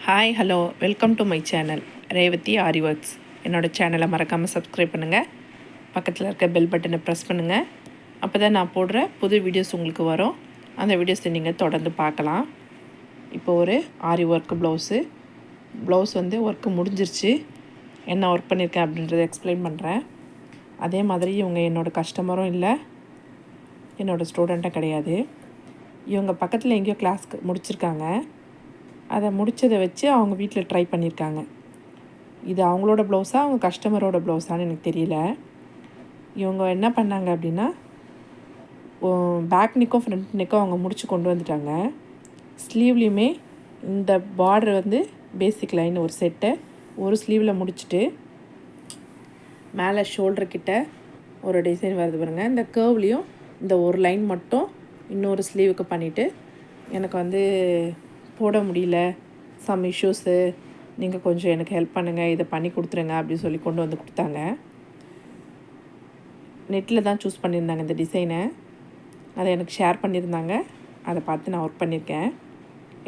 Hi hello welcome to my channel Revathi aari works. என்னோடய சேனலை மறக்காமல் சப்ஸ்கிரைப் பண்ணுங்கள். பக்கத்தில் இருக்க பெல் பட்டனை ப்ரெஸ் பண்ணுங்கள். அப்போ தான் நான் போடுற புது வீடியோஸ் உங்களுக்கு வரும். அந்த வீடியோஸை நீங்கள் தொடர்ந்து பார்க்கலாம். இப்போ ஒரு ஆரி ஒர்க்கு ப்ளவுஸ் வந்து ஒர்க்கு முடிஞ்சிருச்சு. என்ன ஒர்க் பண்ணியிருக்கேன் அப்படின்றத எக்ஸ்பிளைன் பண்ணுறேன். அதே மாதிரி இவங்க என்னோடய கஸ்டமரும் இல்லை, என்னோடய ஸ்டூடெண்ட்டும் கிடையாது. இவங்க பக்கத்தில் எங்கேயோ கிளாஸ்க்கு முடிச்சிருக்காங்க. அதை முடித்ததை வச்சு அவங்க வீட்டில் ட்ரை பண்ணியிருக்காங்க. இது அவங்களோட ப்ளவுஸாக அவங்க கஸ்டமரோட ப்ளவுஸான்னு எனக்கு தெரியல. இவங்க என்ன பண்ணாங்க அப்படின்னா, பேக் நெக்கும் ஃப்ரண்ட் நெக்கும் அவங்க முடித்து கொண்டு வந்துட்டாங்க. ஸ்லீவ்லேயுமே இந்த பார்டர் வந்து பேசிக் லைன் ஒரு செட்டை ஒரு ஸ்லீவில் முடிச்சுட்டு மேலே ஷோல்டர்கிட்ட ஒரு டிசைன் வருது பாருங்கள். இந்த கர்வ்லேயும் இந்த ஒரு லைன் மட்டும் இன்னொரு ஸ்லீவுக்கு பண்ணிவிட்டு எனக்கு வந்து போட முடியல, சம் இஷ்யூஸு, நீங்கள் கொஞ்சம் எனக்கு ஹெல்ப் பண்ணுங்கள், இதை பண்ணி கொடுத்துருங்க அப்படின்னு சொல்லி கொண்டு வந்து கொடுத்தாங்க. நெட்டில் தான் சூஸ் பண்ணியிருந்தாங்க இந்த டிசைனை. அதை எனக்கு ஷேர் பண்ணியிருந்தாங்க. அதை பார்த்து நான் ஒர்க் பண்ணியிருக்கேன்.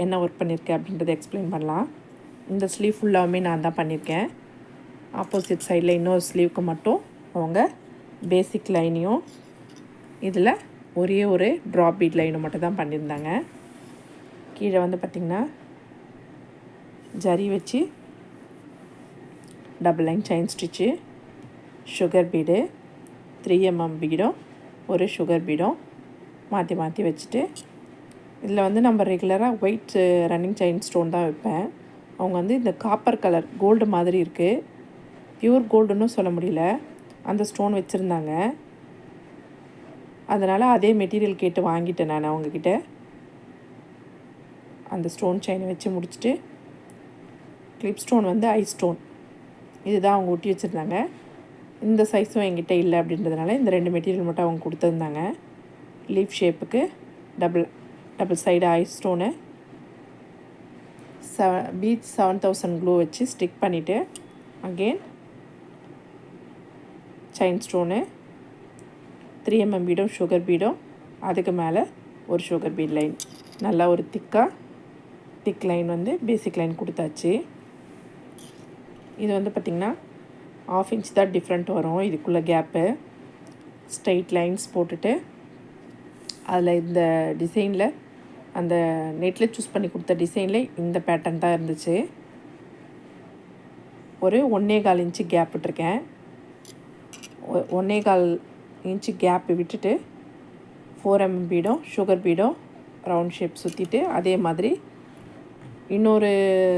என்ன ஒர்க் பண்ணியிருக்கேன் அப்படின்றத எக்ஸ்பிளைன் பண்ணலாம். இந்த ஸ்லீவ் ஃபுல்லாகவுமே நான் தான் பண்ணியிருக்கேன். ஆப்போசிட் சைடில் இன்னொரு ஸ்லீவுக்கு மட்டும் அவங்க பேசிக் லைனையும் இதில் ஒரே ஒரு ட்ராப் பீட் லைனை மட்டும் தான் பண்ணியிருந்தாங்க. கீழே வந்து பார்த்திங்கன்னா ஜரி வச்சு double line chain stitch, sugar bead, 3mm பீடும் ஒரு சுகர் பீடும் மாற்றி மாற்றி வச்சுட்டு, இதில் வந்து நம்ம ரெகுலராக ஒயிட் ரன்னிங் செயின் ஸ்டோன் தான் வைப்பேன். அவங்க வந்து இந்த காப்பர் கலர் கோல்டு மாதிரி இருக்குது, பியூர் கோல்டுன்னு சொல்ல முடியல, அந்த ஸ்டோன் வச்சுருந்தாங்க. அதனால் அதே மெட்டீரியல் கேட்டு வாங்கிட்டேன் நான் அவங்கக்கிட்ட. அந்த ஸ்டோன் செயினை வச்சு முடிச்சுட்டு, கிளிப் ஸ்டோன் வந்து ஐஸ் ஸ்டோன் இதுதான் அவங்க ஒட்டி வச்சுருந்தாங்க. இந்த சைஸும் என்கிட்ட இல்லை அப்படின்றதுனால இந்த ரெண்டு மெட்டீரியல் மட்டும் அவங்க கொடுத்துருந்தாங்க. லீஃப் ஷேப்புக்கு டபுள் சைடு ஐஸ் ஸ்டோனு பீச் 7000 க்ளூ வச்சு ஸ்டிக் பண்ணிவிட்டு, அகெயின் செயின் ஸ்டோனு, 3mm பீடும் சுகர் பீடும், அதுக்கு மேலே ஒரு சுகர் பீட் லைன், நல்லா ஒரு திக் லைன் வந்து பேசிக் லைன் கொடுத்தாச்சு. இது வந்து பார்த்திங்கன்னா 1/2 இன்ச் தான் டிஃப்ரெண்ட் வரும் இதுக்குள்ளே கேப்பு. ஸ்ட்ரெயிட் லைன்ஸ் போட்டுட்டு அதில் இந்த டிசைனில் அந்த நெட்டில் சூஸ் பண்ணி கொடுத்த டிசைனில் இந்த பேட்டர்ன் தான் இருந்துச்சு. ஒரு 1.25 இன்ச்சு கேப் விட்டுருக்கேன். 1.25 இன்ச்சு கேப்பு விட்டுட்டு 4mm பீடும் சுகர் பீடும் ரவுண்ட் ஷேப் சுற்றிட்டு, அதே மாதிரி இன்னொரு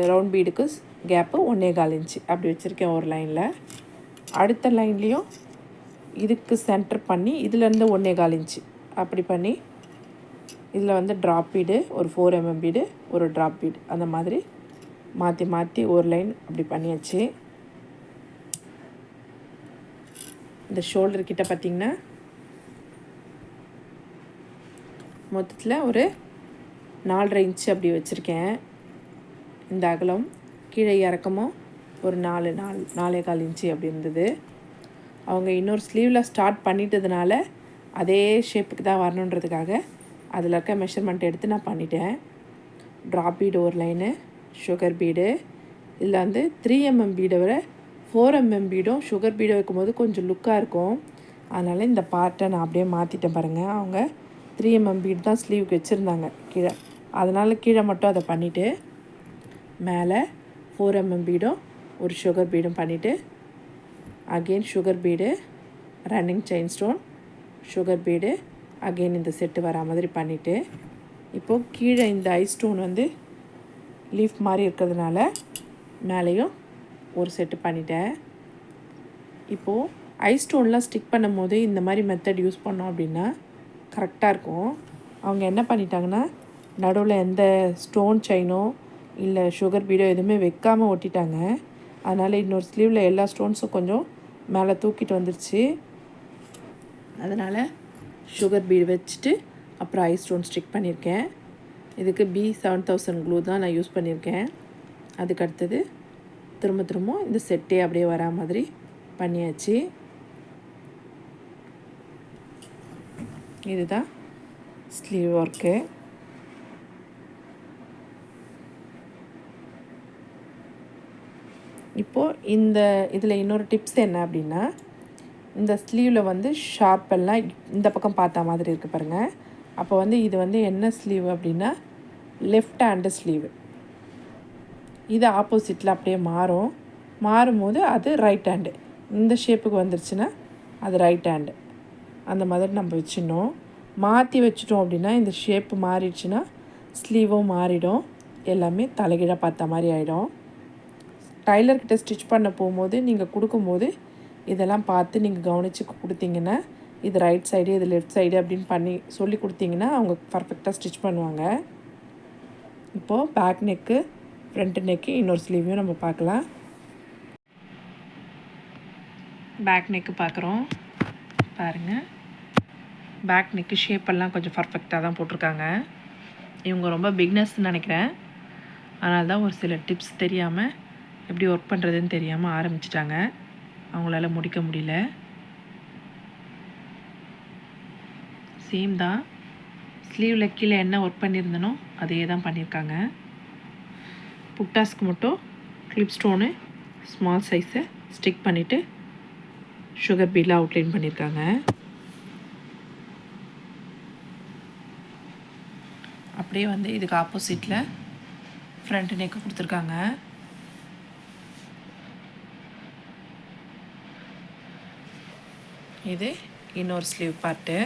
ரவுண்ட் பீடுக்கு கேப்பு 1.25 இன்ச்சு அப்படி வச்சுருக்கேன் ஒரு லைனில். அடுத்த லைன்லேயும் இதுக்கு சென்டர் பண்ணி இதிலேருந்து 1.25 இன்ச்சு அப்படி பண்ணி இதில் வந்து ட்ராப் பீடு ஒரு 4mm பீடு ஒரு ட்ராப் பீடு அந்த மாதிரி மாற்றி மாற்றி ஒரு லைன் அப்படி பண்ணியாச்சு. இந்த ஷோல்டர் கிட்ட பார்த்திங்கன்னா மொத்தத்தில் ஒரு 4.5 இன்ச்சு அப்படி வச்சுருக்கேன். இந்த அகலம் கீழே இறக்கமும் ஒரு 4.25 இன்ச்சு அப்படி இருந்தது. அவங்க இன்னொரு ஸ்லீவில் ஸ்டார்ட் பண்ணிட்டதுனால அதே ஷேப்புக்கு தான் வரணுன்றதுக்காக அதில் இருக்க மெஷர்மெண்ட் எடுத்து நான் பண்ணிட்டேன். ட்ராப் பீடு ஒரு லைனு, சுகர் பீடு, இதில் வந்து 3mm பீடை விட 4mm பீடும் சுகர் பீடை வைக்கும்போது கொஞ்சம் லுக்காக இருக்கும். அதனால் இந்த பார்ட்டை நான் அப்படியே மாற்றிட்டேன் பாருங்கள். அவங்க 3mm பீடு தான் ஸ்லீவுக்கு வச்சுருந்தாங்க கீழே, அதனால் கீழே மட்டும் அதை பண்ணிவிட்டு மேலே 4mm பீடும் ஒரு சுகர் பீடும் பண்ணிவிட்டு, again sugar bead, running chain stone, sugar bead, again இந்த செட்டு வரா மாதிரி பண்ணிவிட்டு, இப்போது கீழே இந்த ஐஸ் ஸ்டோன் வந்து லீஃப் மாதிரி இருக்கிறதுனால மேலேயும் ஒரு செட்டு பண்ணிட்டேன். இப்போது ஐஸ் ஸ்டோன்லாம் ஸ்டிக் பண்ணும் போது இந்த மாதிரி மெத்தட் யூஸ் பண்ணோம் அப்படின்னா கரெக்டாக இருக்கும். அவங்க என்ன பண்ணிட்டாங்கன்னா, நடுவில் எந்த ஸ்டோன் செயினோ இல்லை சுகர் பீடோ எதுவுமே வைக்காமல் ஒட்டிட்டாங்க. அதனால் இன்னொரு ஸ்லீவில் எல்லா ஸ்டோன்ஸும் கொஞ்சம் மேலே தூக்கிட்டு வந்துருச்சு. அதனால் சுகர் பீடு வச்சுட்டு அப்புறம் ஐஸ் ஸ்டோன் ஸ்டிக் பண்ணியிருக்கேன். இதுக்கு B7000 க்ளூ தான் நான் யூஸ் பண்ணியிருக்கேன். அதுக்கு அடுத்தது திரும்ப இந்த செட்டே அப்படியே வரா மாதிரி பண்ணியாச்சு. இதுதான் ஸ்லீவ் ஒர்க்கு. இப்போது இதில் இன்னொரு டிப்ஸ் என்ன அப்படின்னா, இந்த ஸ்லீவில் வந்து ஷார்ப்பெல்லாம் இந்த பக்கம் பார்த்தா மாதிரி இருக்குது பாருங்கள். அப்போ வந்து இது வந்து என்ன ஸ்லீவ் அப்படின்னா லெஃப்ட் ஹேண்டு ஸ்லீவு. இது ஆப்போசிட்டில் அப்படியே மாறும்போது அது ரைட் ஹேண்டு. இந்த ஷேப்புக்கு வந்துருச்சுன்னா அது ரைட் ஹேண்டு. அந்த மாதிரி நம்ம வச்சிடணும். மாற்றி வச்சிட்டோம் அப்படின்னா இந்த ஷேப்பு மாறிடுச்சுன்னா ஸ்லீவும் மாறிடும், எல்லாமே தலைகீழாக பார்த்த மாதிரி ஆகிடும். டைலர்கிட்ட ஸ்டிச் பண்ண போகும்போது நீங்கள் கொடுக்கும்போது இதெல்லாம் பார்த்து நீங்கள் கவனித்து கொடுத்தீங்கன்னா, இது ரைட் சைடு இது லெஃப்ட் சைடு அப்படின்னு பண்ணி சொல்லி கொடுத்தீங்கன்னா அவங்க பர்ஃபெக்டாக ஸ்டிச் பண்ணுவாங்க. இப்போது பேக் நெக்கு, ஃப்ரண்ட் நெக்கு, இன்னொரு ஸ்லீவையும் நம்ம பார்க்கலாம். பேக் நெக்கு பார்க்குறோம் பாருங்கள். பேக் நெக்கு ஷேப்பெல்லாம் கொஞ்சம் பர்ஃபெக்டாக தான் போட்டிருக்காங்க. இவங்க ரொம்ப பிகினர்ஸ்ன்னு நினைக்கிறேன். அதனால தான் ஒரு சில டிப்ஸ் தெரியாமல் எப்படி ஒர்க் பண்ணுறதுன்னு தெரியாமல் ஆரம்பிச்சிட்டாங்க. அவங்களால முடிக்க முடியல. சேம் தான், ஸ்லீவில் கீழே என்ன ஒர்க் பண்ணியிருந்தனோ அதே தான் பண்ணியிருக்காங்க. புட்டாஸ்க்கு மட்டும் கிளிப் ஸ்டோனு ஸ்மால் சைஸை ஸ்டிக் பண்ணிவிட்டு சுகர் பீடில் அவுட்லைன் பண்ணியிருக்காங்க. அப்படியே வந்து இதுக்கு ஆப்போசிட்டில் ஃப்ரண்ட் நெக்கு கொடுத்துருக்காங்க. இது இன்னொரு ஸ்லீவ் பார்ட்டு.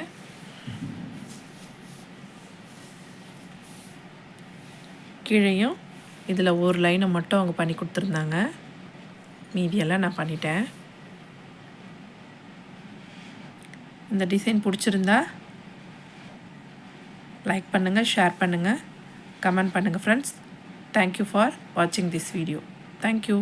கீழேயும் இதில் ஒரு லைனை மட்டும் அவங்க பண்ணி கொடுத்துருந்தாங்க, மீதியெல்லாம் நான் பண்ணிட்டேன். இந்த டிசைன் பிடிச்சிருந்தா லைக் பண்ணுங்கள், ஷேர் பண்ணுங்கள், கமெண்ட் பண்ணுங்கள் ஃப்ரெண்ட்ஸ். தேங்க்யூ ஃபார் வாட்சிங் திஸ் வீடியோ. தேங்க்யூ.